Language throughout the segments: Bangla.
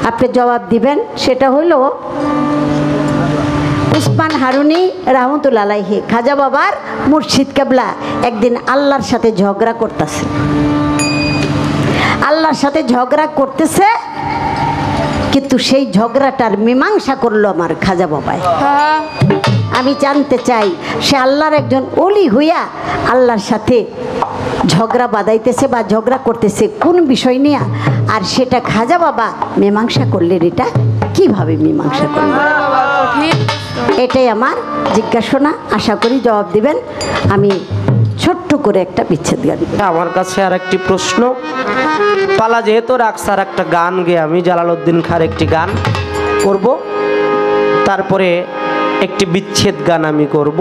আপনি জবাব দিবেন। সেটা হলো উসমান হারুনি রহমতুল্লাহ আলাইহি খাজা বাবার মুর্শিদ কেবলা একদিন আল্লাহর সাথে ঝগড়া করতেছে। আল্লাহর সাথে ঝগড়া করতেছে, কিন্তু সেই ঝগড়াটার মীমাংসা করলো আমার খাজা বাবাই। আমি জানতে চাই সে আল্লাহর একজন ওলি হইয়া আল্লাহর সাথে ঝগড়া বাঁধাইতেছে বা ঝগড়া করতেছে কোন বিষয় নিয়ে, আর সেটা খাজা বাবা মীমাংসা করলেন। এটা কিভাবে মীমাংসা করলেন? এটাই আমার জিজ্ঞাসা। আশা করি জবাব দিবেন। আমি ছোট্ট করে একটা বিচ্ছেদ গান। আমার কাছে আর একটি প্রশ্ন, পালা যেহেতু রাখছে, আর একটা গান গেয়ে আমি জালালউদ্দিন খাঁর একটি গান করব, তারপরে একটি বিচ্ছেদ গান আমি করব।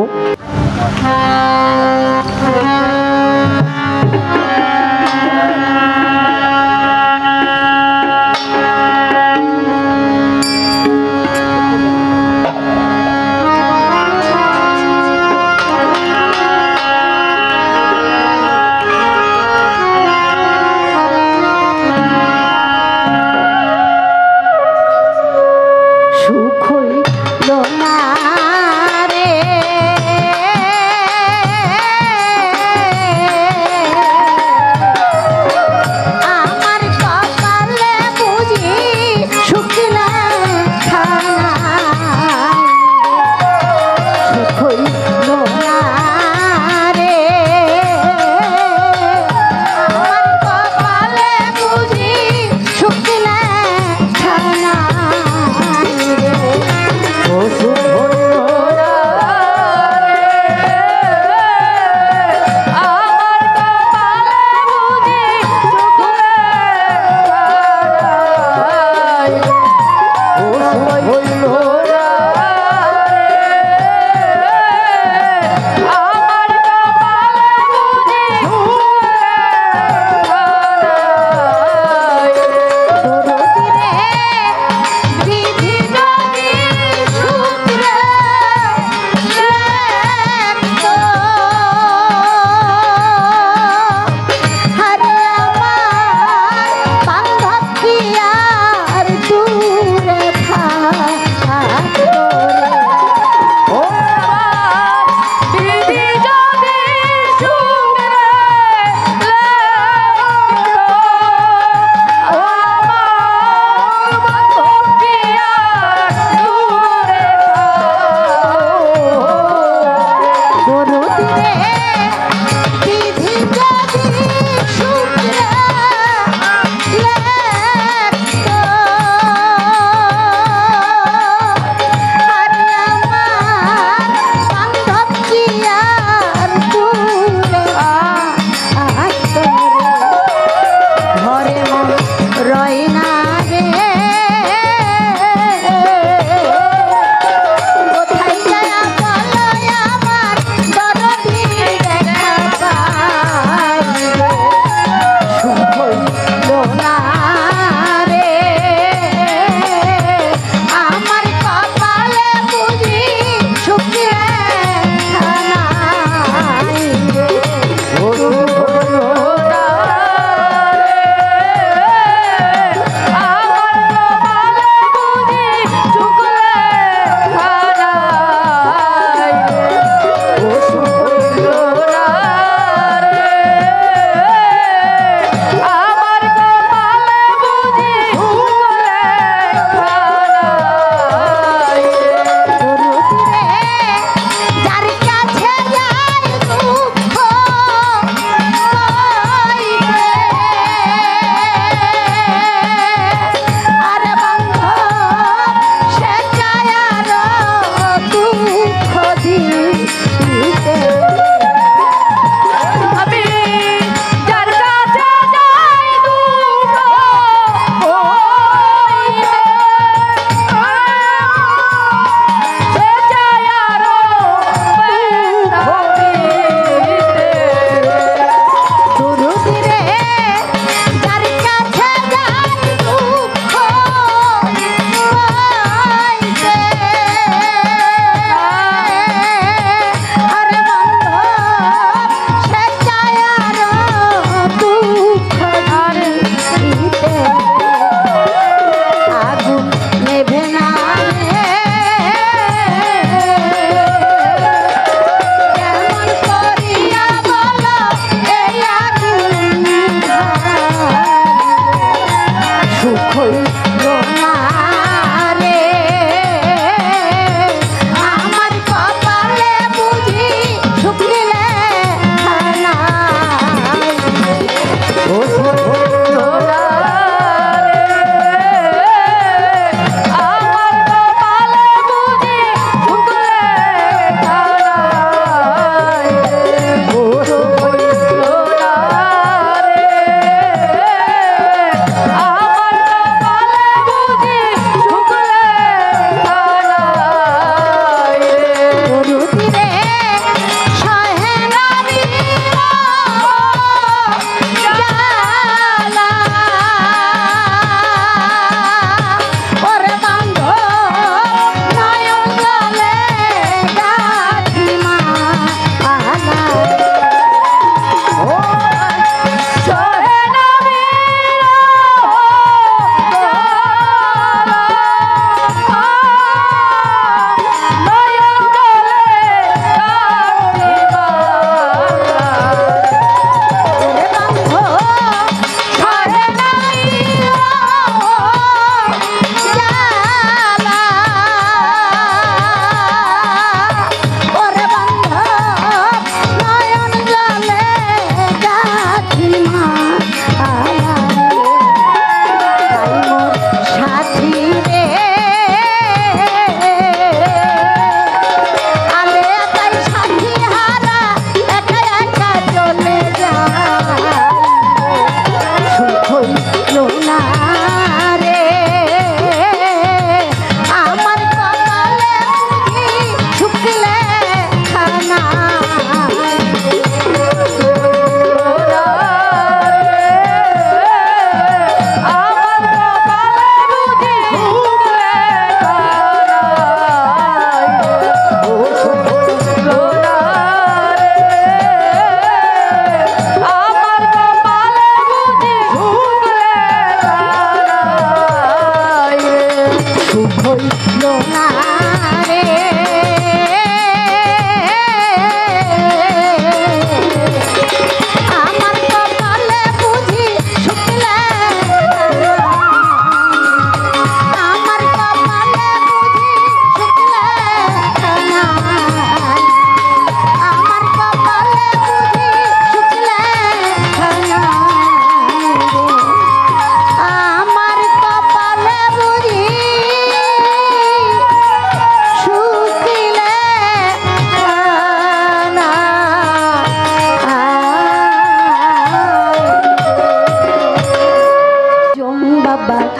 হইল না রে আমার কপালে বুঝি সুখ নিলে না ও হইল না Baba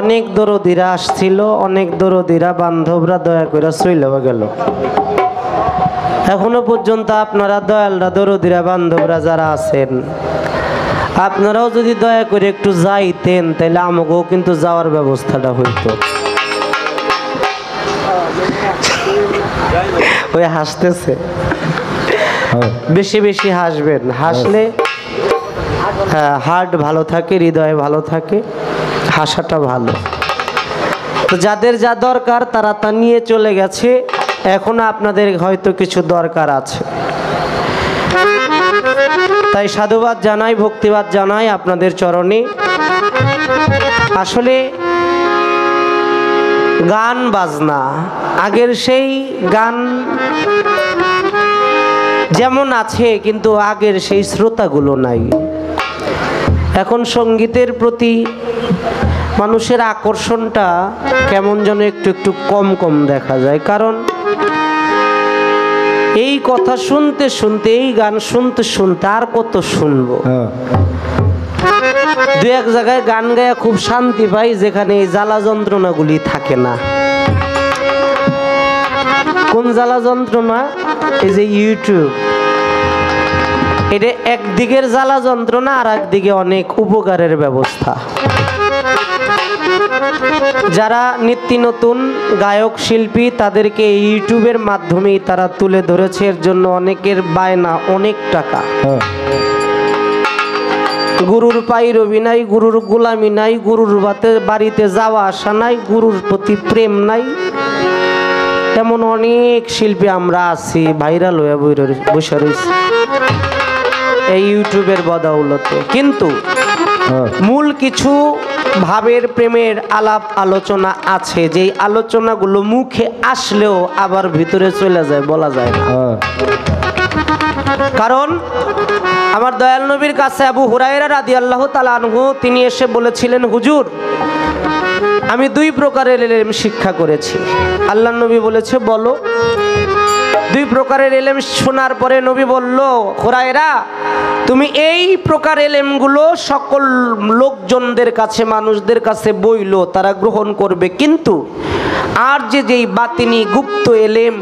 অনেক দরদিরা আসছিল, অনেক দরদিরা বান্ধবরা দয়া করে চইলে গেল। এখনো পর্যন্ত আপনারা দয়ালরা দরদিরা বান্ধবরা যারা আছেন, আপনারাও যদি দয়া করে একটু যাইতেন তাহলে আমাকেও কিন্তু যাওয়ার ব্যবস্থাটা হইতো। ওই হাসতেছে, বেশি বেশি হাসবেন, হাসলে হ্যাঁ হার্ট ভালো থাকে, হৃদয় ভালো থাকে, হাসাটা ভালো। তো যাদের যা দরকার তারা তা নিয়ে চলে গেছে, এখন আপনাদের হয়তো কিছু দরকার আছে, তাই সাধুবাদ জানাই, ভক্তিবাদ জানাই আপনাদের চরণে। আসলে গান বাজনা আগের সেই গান যেমন আছে, কিন্তু আগের সেই শ্রোতাগুলো নাই। এখন সঙ্গীতের প্রতি মানুষের আকর্ষণটা কেমন যেন একটু একটু কম কম দেখা যায়। কারণ এই কথা শুনতে শুনতে, এই গান শুনতে শুনতে আর কত শুনবো। দু এক জায়গায় গান গায়া খুব শান্তি পাই, যেখানে এই জ্বালা যন্ত্রণাগুলি থাকে না। কোন জ্বালা যন্ত্রণা? এই যে ইউটিউব, এটা একদিকের জ্বালা যন্ত্রণা, আর একদিকে অনেক উপকারের ব্যবস্থা। যারা নিত্য নতুন গায়ক শিল্পী তাদেরকে ইউটিউবের মাধ্যমেই তারা তুলে ধরেছে, এর জন্য অনেকের বায়না অনেক টাকা। গুরুর পাইরবি নাই, গুরুর গোলামি নাই, গুরুর বাড়িতে যাওয়া আসা নাই, গুরুর প্রতি প্রেম নাই, এমন অনেক শিল্পী আমরা আছি ভাইরাল হয়ে বসে রয়েছি এই ইউটিউবের বদৌলতে। কিন্তু মূল কিছু ভাবের প্রেমের আলাপ আলোচনা আছে, যেই আলোচনাগুলো মুখে আসলেও আবার ভিতরে চলে যায়, বলা যায় না। কারণ আমার দয়াল নবীর কাছে আবু হুরায়রা রাদিয়াল্লাহু তাআলা আনহু তিনি এসে বলেছিলেন, হুজুর আমি 2 প্রকারের ইলম শিক্ষা করেছি। আল্লাহর নবী বলেছে বলো। 2 প্রকারের ইলম শোনার পরে নবী বলল, হুরায়রা তুমি এই প্রকার ইলমগুলো সকল লোকজনদের কাছে, মানুষদের কাছে বইলো, তারা গ্রহণ করবে, কিন্তু আর যেই বাতিনি গুপ্ত ইলম,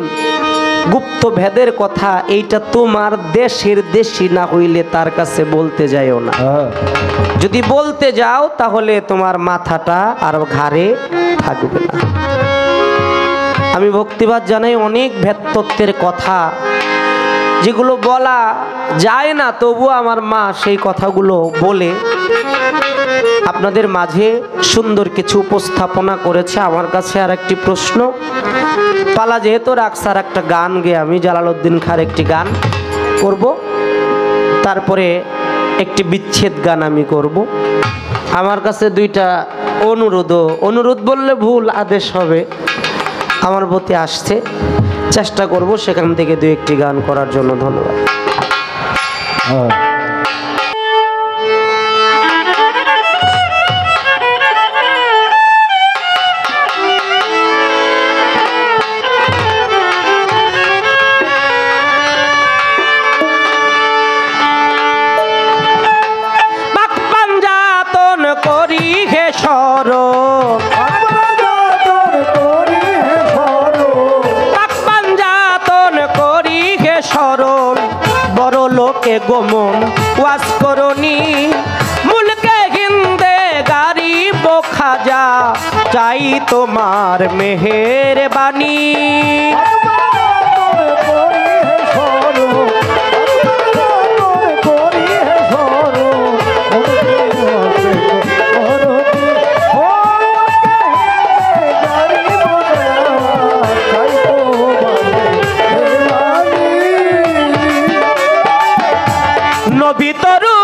গুপ্ত ভেদের কথা, এইটা তোমার দেশের দেশি না হইলে তার কাছে বলতে যাইও না। যদি বলতে যাও তাহলে তোমার মাথাটা আর ঘাড়ে থাকবে না। আমি ভক্তিবাদ জানাই, অনেক ভেদ তত্ত্বের কথা যেগুলো বলা যায় না, তবুও আমার মা সেই কথাগুলো বলে আপনাদের মাঝে সুন্দর কিছু উপস্থাপনা করেছে। আমার কাছে আর একটি প্রশ্ন, পালা যেহেতু রাখছে, আর একটা গান গেয়ে আমি জালালউদ্দিন খাঁর একটি গান করব, তারপরে একটি বিচ্ছেদ গান আমি করব। আমার কাছে 2টা অনুরোধ বললে ভুল, আদেশ হবে, আমার প্রতি আসছে, চেষ্টা করব সেখান থেকে 2-1টি গান করার জন্য। ধন্যবাদ। লোকে গমন ওয়াজ করনি, মুলকে হিন্দে গারিব খাজা, চাই তোমার মেহেরবানি। ভিতরু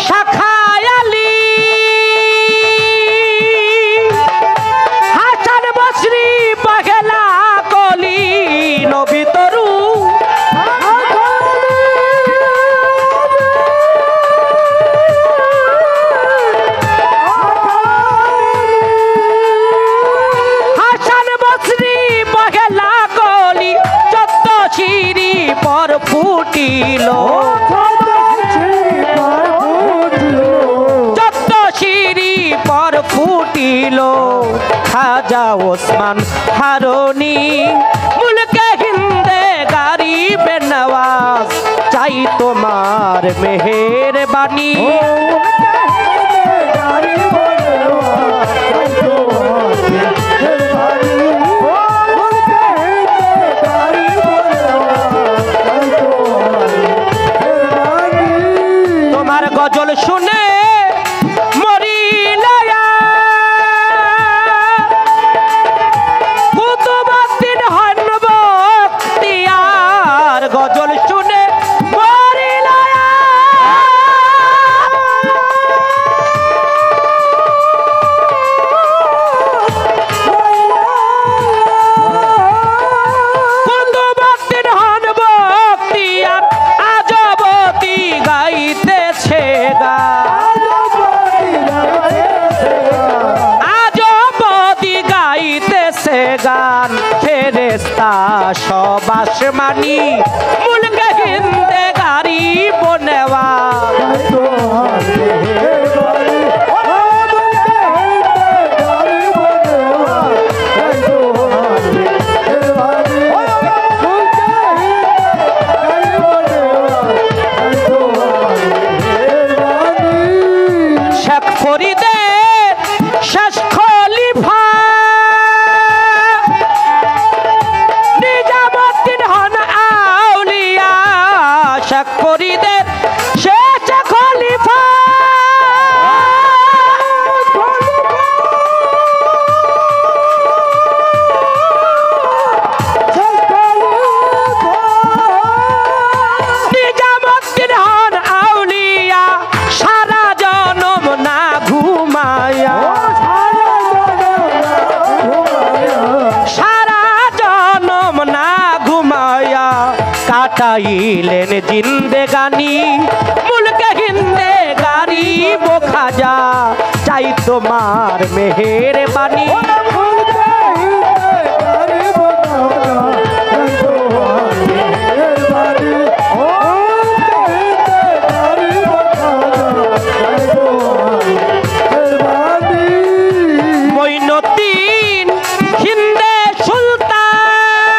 শাখায়ালি হাসান বসরি পহেলা কলি, ভিতরু হাসান বসরি পহেলা কলি, 14 সিঁড়ি পর ফুটিল, ওসমান হারুনি মুলকে হিন্দে গারিবে নওয়াজ চাই তোমার মেহেরবানি তোমার গজল শুনে মরিলায়া কুতুবউদ্দিন হন বখতিয়ার গজল শুনে মরিলায়া কুতুবউদ্দিন হন বখতিয়ার আজবতি গাইতেছে গান আজবতি গাইতেছে গান ফেরেশতা সব আসমানি মুলকে হিন্দে গারিব নেওয়াজ শেখ ফরিদের শেষ খলিফা নিজামুদ্দিন হন আউলিয়া শেখ ফরিদের শেষ খলিফা নিজামুদ্দিন হন আউলিয়া সারা জনম না ঘুমায়া সারা জনম না ঘুমায়া কাটাইলেন জিন্দেগানি মুলকে হিন্দে গারিব খাজা চাই তোমার মেহেরবানি মঈনুদ্দিন হিন্দে সুলতান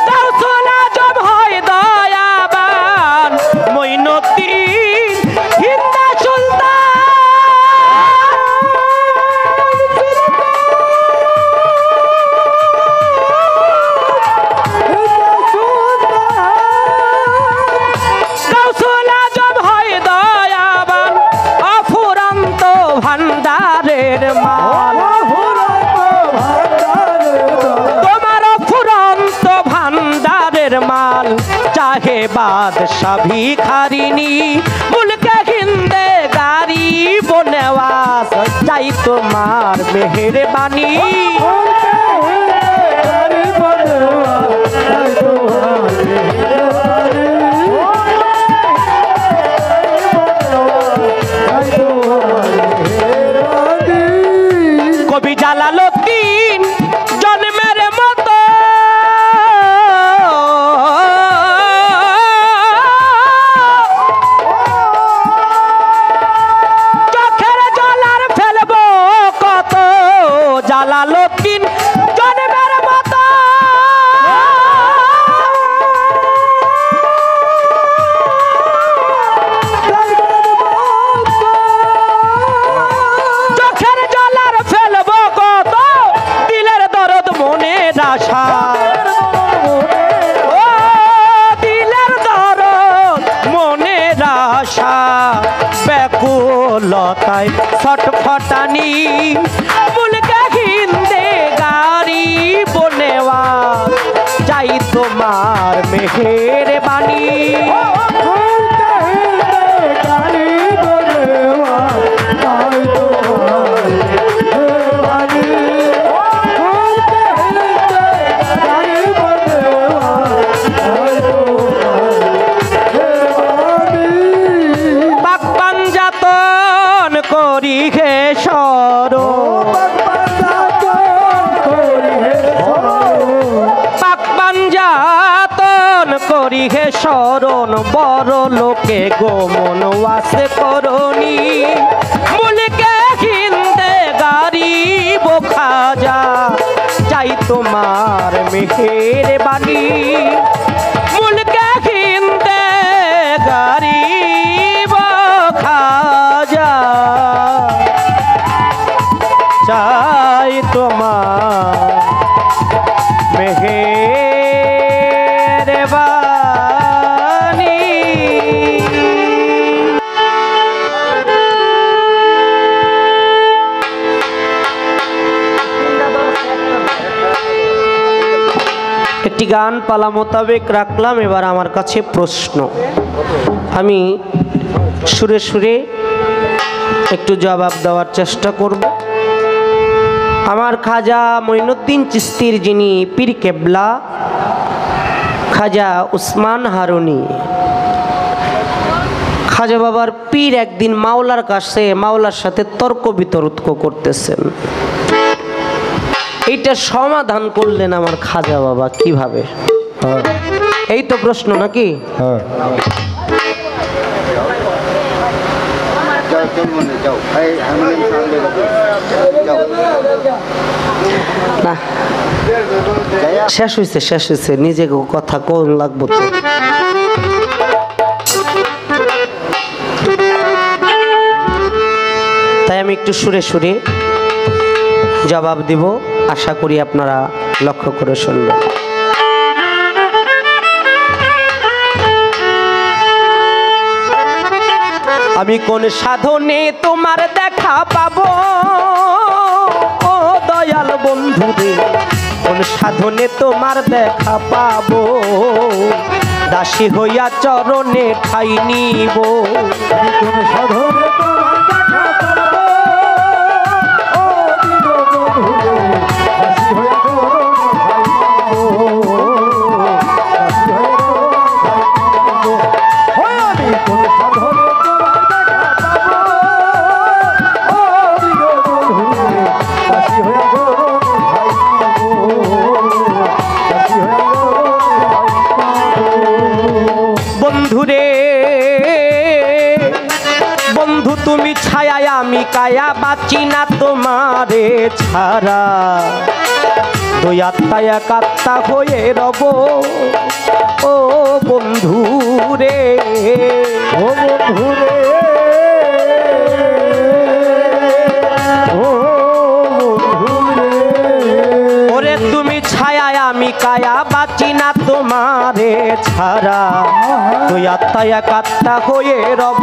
গাউসুল আজম হয় দয়াবান মঈনুদ্দিন হিন্দে গাউসুল আজম হয় দয়াবান অফুরন্ত ভান্ডারের মাল তোমার অফুরন্ত ভান্ডারের মাল চাহে বাদশা ভিখারিনী মুলকে হিন্দে গারিব নেওয়াজ চাই তোমার মেহেরবানি কবি জালালউদ্দিন জন্মের মতো চোখের জলার ফেলবো কত জালালউদ্দিন জন্মের মতো চোখের জলার ফেলবো কত দিলের দরদ মনের আশা ও দিলের দরদ মনের আশা ব্যাকুলতায় ছটফটানি মুলকে হিন্দে গারিব নেওয়াজ চাই তোমার মেহেরবানি পাকবান যাতন করি হে সরো পাকবান যাতন করি হে শরণ বড় লোকে গোমন ওয়াস করনি মুলকে হিন্দে গারি তোমার মেহেরবানি মুলকে হিন্দে গরিব খাজা চাই তোমার মেহেরবানি। একটি গান পালা মোতাবেক রাখলাম। এবার আমার কাছে প্রশ্ন, আমি সুরে সুরে একটু জবাব দেওয়ার চেষ্টা করব। আমার খাজা মঈনুদ্দিন চিশতির যিনি পীর কেবলা খাজা উসমান হারুনি, খাজা বাবার পীর একদিন মাওলার কাছে মাওলার সাথে তর্ক বিতর্ক করতেছেন। এইটা সমাধান করলেন আমার খাজা বাবা কিভাবে? এই তো প্রশ্ন নাকি? না শেষ হয়েছে নিজে কথা কোন লাগবো তো। তাই আমি একটু সুরে সুরে জবাব দিব, আশা করি আপনারা লক্ষ্য করে শুনবেন। আমি কোন সাধনে তোমার দেখা পাবো ও দয়াল বন্ধু রে, কোন সাধনে তোমার দেখা পাবো, দাসী হইয়া চরণে ঠাই নিব। কোন সাধনে তোমার দেখা পাবো ও দিন বন্ধু রে, দাসী হইয়া চরণে ঠাই নিব, দাসী হইয়া চরণে ঠাই নিব। আমি কোন সাধনে বন্ধুরে, বন্ধু তুমি ছায়া আমি কায়া, বাঁচি না তোমারে ছাড়া, দুই আত্মায় এক আত্মা হয়ে রব ও বন্ধুরে, ও বন্ধুরে, ও বন্ধুরে। ওরে তুমি ছায়া আমি কায়া, বাঁচি না তোমারে ছাড়া, দুই আত্মায় এক আত্মা হয়ে রব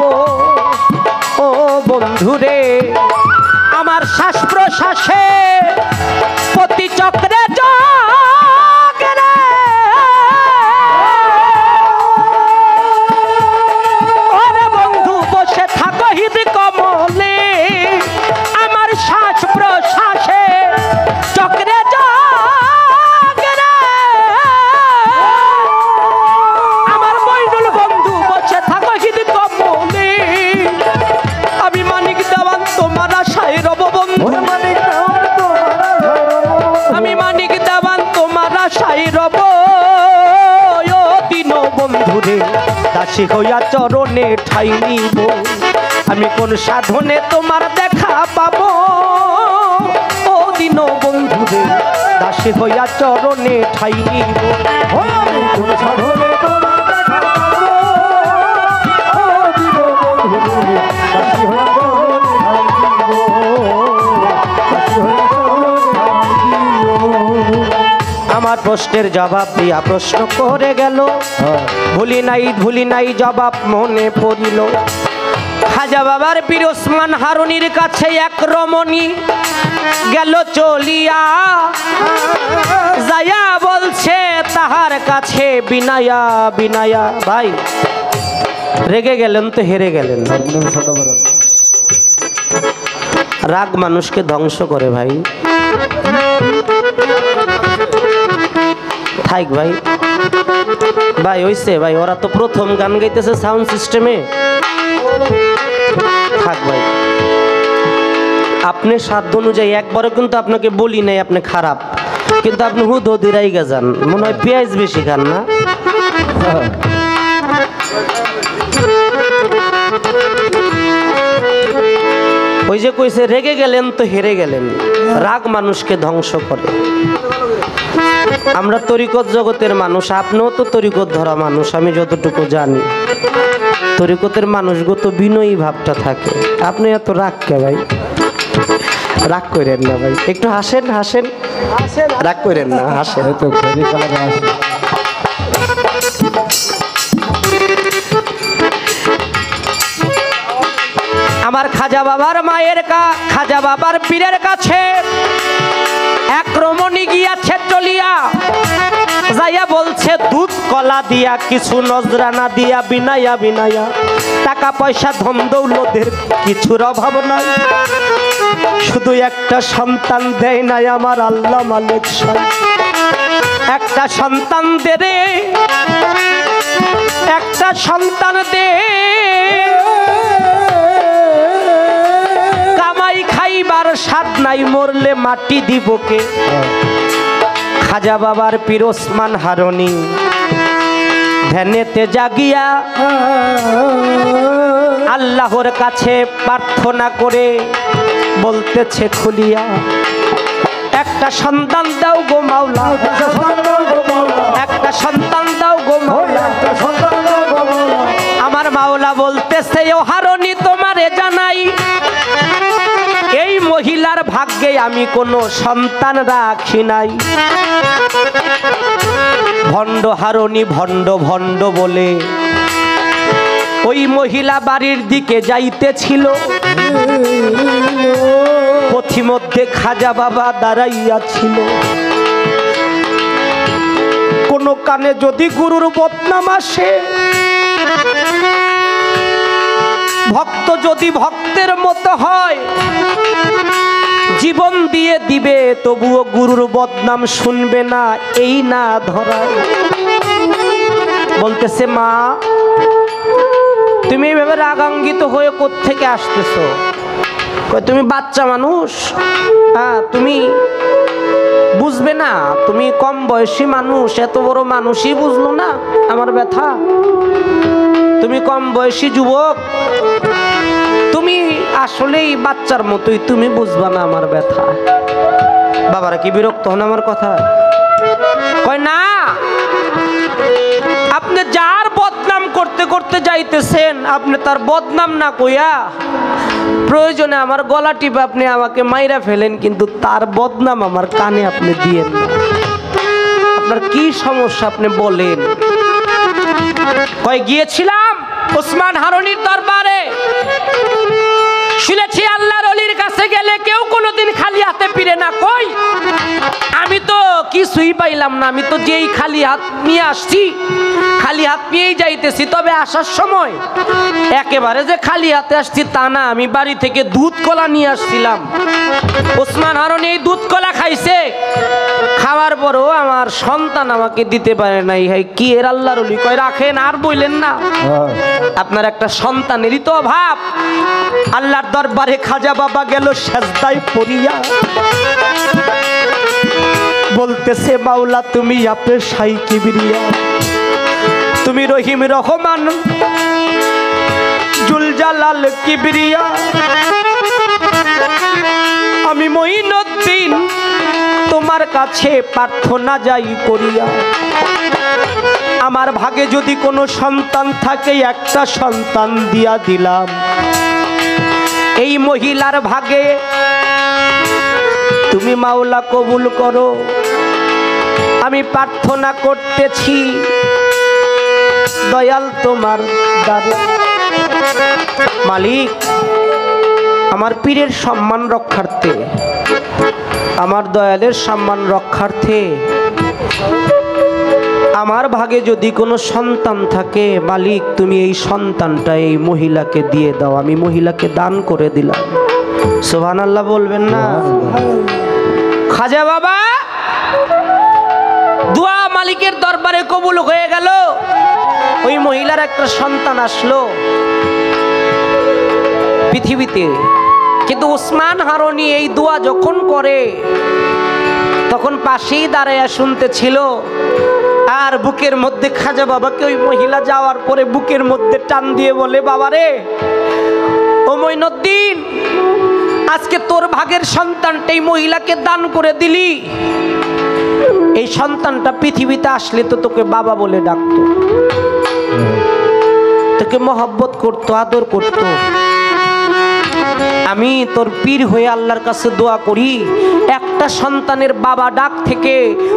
ও বন্ধুরে। আমার শ্বাস প্রশ্বাসে প্রতি চক্রে চক্রে ওরে বন্ধু বসে থাকো হৃদ কমলে, আমার শ্বাস প্রশ্বাসে চক্রে আমার মইনুল বন্ধু বসে থাকো হৃদ কমলে, আমি মানিক দেওয়ান তোমার আশায় রব বন্ধু, আমি মানিক দেওয়ান তোমার আশায় রব ও দিন বন্ধুরে, দাসী হইয়া চরণে ঠাই নিব। আমি কোন সাধনে তোমার দেখা পাবো ও দিন বন্ধুরে, দাসী হইয়া চরণে ঠাই নিব। আমি কোন সাধনে তোমার দেখা পাবো ও দিন বন্ধুরে, দাসী হইয়া চরণে ঠাই নিব, দাসী হইয়া চরণে ঠাই নিব। আমার প্রশ্নের জবাব দিয়া প্রশ্ন করে গেল, ভুলি নাই জবাব মনে পড়িল। খাজা বাবার পীর ওসমান হারুনির কাছে এক রমণী গেল চলিয়া, যায়া বলছে তাহার কাছে বিনায়া বিনায়া। ভাই রেগে গেলেন তো হেরে গেলেন, রাগ মানুষকে ধ্বংস করে ভাই। থাক ভাই, ভাই হইছে ভাই, ওরা তো প্রথম গান গাইতেছে সাউন্ড সিস্টেমে। থাক ভাই, আপনি সাধ্য অনুযায়ী একবারও কিন্তু আপনাকে বলি নাই আপনি খারাপ, কিন্তু আপনি হুদ দিরাই গাজান, মনে হয় পেঁয়াজ বেশি খান না। ওই যে কইছে রেগে গেলেন তো হেরে গেলেন, রাগ মানুষকে ধ্বংস করে। আমরা তরিকত জগতের মানুষ, আপনিও তো তরিকত ধরা মানুষ, আমি যতটুকু জানি তরিকতের মানুষগো তো বিনয়ী ভাবটা থাকে। আপনি এত রাগ কে ভাই? রাগ করেন না ভাই, একটু হাসেন হাসেন, রাগ করেন না, হাসেন। আমার খাজা বাবার মায়ের খাজা বাবার পীরের কাছে এক রমণী গিয়াছে চলিয়া, যাইয়া বলছে দুধ কলা দিয়া কিছু নজরানা দিয়া বিনাইয়া বিনাইয়া, টাকা পয়সা ধন দৌলতের কিছুর অভাব নাই, শুধু একটা সন্তান দেয় নাই আমার আল্লাহ মালিক সাহেব। একটা সন্তান দে রে, একটা সন্তান দে, কামাই খাইবার স্বাদ নাই, মরলে মাটি দিব কে। খাজা বাবার পীর ওসমান হারুনি ধ্যানেতে জাগিয়া আল্লাহর কাছে প্রার্থনা করে বলতেছে খুলিয়া, একটা সন্তান দাও গো মাওলা, একটা সন্তান দাও গো মাওলা। আমার মাওলা বলতেছে ও হারুনি তোমারে জানাই, এই মহিলার ভাগ্যে আমি কোনো সন্তান রাখি নাই। ভণ্ড হারুনি ভণ্ড ভণ্ড বলে ওই মহিলা বাড়ির দিকে যাইতেছিল, পথিমধ্যে খাজা বাবা দাঁড়াইয়া ছিল। কোন কানে যদি গুরুর বদনাম আসে, ভক্ত যদি ভক্তের মতো হয়, জীবন দিয়ে দিবে তবুও গুরুর বদনাম শুনবে না, এই না ধরায়। বলতেছে মা তুমি এইভাবে রাগান্বিত হয়ে কোত্থেকে আসতেছো? তুমি বাচ্চা মানুষ, হ্যাঁ তুমি বুঝবে না, তুমি কম বয়সী মানুষ, এত বড় মানুষই বুঝলো না আমার ব্যথা। তুমি কম বয়সী যুবক, তুমি আসলেই বাচ্চার মতোই, তুমি বুঝবা না আমার ব্যথা। বাবারা কি বিরক্ত হন আমার কথা? কয় না, আপনি যার বদনাম করতে করতে যাইতেছেন, আপনি তার বদনাম না কইয়া প্রয়োজনে আমার গলা টিপে আপনি আমাকে মাইরা ফেলেন, কিন্তু তার বদনাম আমার কানে আপনি দিয়েন না। আপনার কি সমস্যা আপনি বলেন। কয় গিয়েছিলাম ওসমান হারুনির দরবারে, শুনেছি আল্লাহর ওলির কাছে গেলে কেউ কোনোদিন খালি হাতে ফিরে না। কই আমি তো কিছুই পাইলাম না, আমি তো যেই খালি হাত নিয়ে আসছি খালি হাত নিয়েই যাইতেছি। তবে আসার সময় একেবারে যে খালি হাতে আসছি তা না, আমি বাড়ি থেকে দুধ কলা নিয়ে আসছিলাম। ওসমান হারুনি এই দুধ কলা খাইছে, খাওয়ার পরও আমার সন্তান আমাকে দিতে পারে নাই। হাই কি এর আল্লাহর ওলি। কয় রাখেন আর বললেন না, আপনার একটা সন্তানেরই তো অভাব। আল্লাহর দরবারে খাজা বাবা গেল সেজদায় পড়িয়া, বলতেছে মাওলা তুমি আপনি শাই কিবরিয়া, তুমি রহিম রহমান জুলজালাল কিবরিয়া, আমি মঈনুদ্দিন তোমার কাছে প্রার্থনা যাই করিয়া, আমার ভাগে যদি কোনো সন্তান থাকে একটা সন্তান দিয়া দিলাম। এই মহিলার ভাগে তুমি মাওলা কবুল করো, আমি প্রার্থনা করতেছি দয়াল তোমার দ্বারে। মালিক আমার পীরের সম্মান রক্ষার্থে, আমার দয়ালের সম্মান রক্ষার্থে আমার ভাগে যদি কোনো সন্তান থাকে, মালিক তুমি এই সন্তানটা এই মহিলাকে দিয়ে দাও। আমি মহিলাকে দান করে দিলাম। সুবহানাল্লাহ বলবেন না? খাজা বাবা দোয়া মালিকের দরবারে কবুল হয়ে গেল। ওই মহিলার একটা সন্তান আসলো পৃথিবীতে। কিন্তু ওসমান হারুনি এই দোয়া যখন করে তখন পাশেই দাঁড়াইয়া শুনতেছিল। আর বুকের মধ্যে খাজা বাবাকে ওই মহিলা যাওয়ার পরে বুকের মধ্যে টান দিয়ে বলে, বাবারে ও মঈনুদ্দিন আজকে তোর ভাগের সন্তানটা এই মহিলাকে দান করে দিলি, এই সন্তানটা পৃথিবীতে আসলে তো তোকে বাবা বলে ডাকতো, তোকে মহব্বত করতো, আদর করতো। আমি তোর পীর হয়ে আল্লাহর কাছে দোয়া করি, একটা সন্তানের বাবা ডাক থেকে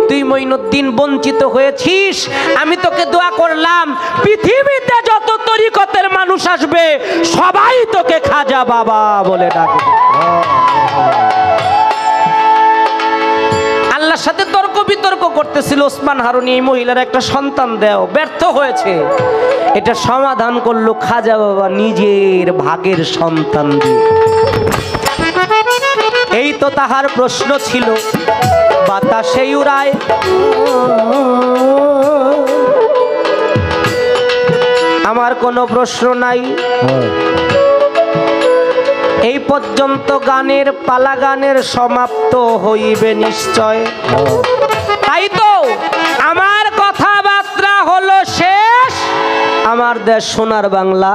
তুই মঈনুদ্দিন বঞ্চিত হয়েছিস। আমি তোকে দোয়া করলাম, পৃথিবীতে যত তরিকতের মানুষ আসবে সবাই তোকে খাজা বাবা বলে ডাকবে। আল্লাহর সাথে তর্ক বিতর্ক করতেছিল ওসমান হারুনি, এই মহিলার একটা সন্তান দেও, ব্যর্থ হয়েছে। এটা সমাধান করলো খাজা বাবা নিজের ভাগের সন্তান দিয়ে। এই তো তাহার প্রশ্ন ছিল, বাতাসে উড়ায় আমার কোনো প্রশ্ন নাই। এই পর্যন্ত গানের পালা, গানের সমাপ্ত হইবে নিশ্চয়। তাই তো আমার কথাবার্তা হলো শেষ। আমার দেশ সোনার বাংলা।